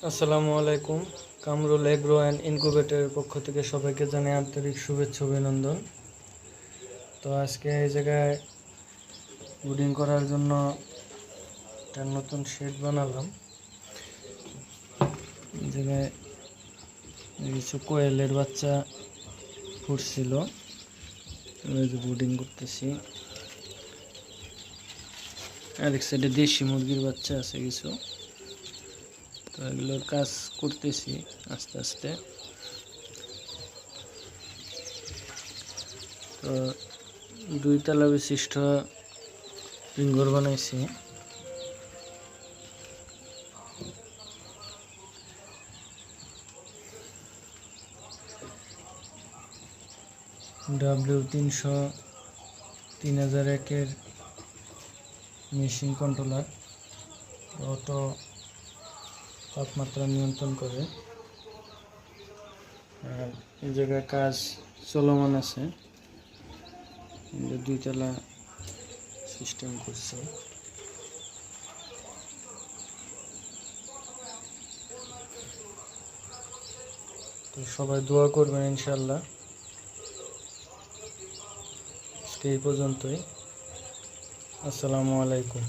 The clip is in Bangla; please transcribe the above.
আসসালামু আলাইকুম। কামরুল এগ্রো অ্যান্ড ইনকিউবেটরের পক্ষ থেকে সবাইকে জানাই আন্তরিক শুভেচ্ছা অভিনন্দন। তো আজকে এই জায়গায় ব্রুডিং করার জন্য একটা নতুন শেড বানালাম। এই জায়গায় কিছু কোয়েলের বাচ্চা ফুটছিল, ব্রুডিং করতেছি। আরেক সাইডে দেশি মুরগির বাচ্চা আছে কিছু, তো এগুলোর কাজ করতেছি আস্তে আস্তে। তো 2 তলা বিশিষ্ট রিংঘর বানাইছি। W300 3001-এর মেশিন কন্ট্রোলার, অটো তাপমাত্রা নিয়ন্ত্রণ করে। আর এই জায়গায় কাজ চলমান আছে, 2 তলা সিস্টেম করছে। তো সবাই দোয়া করবেন ইনশাল্লাহ। আজকে এই পর্যন্তই। আসসালামু আলাইকুম।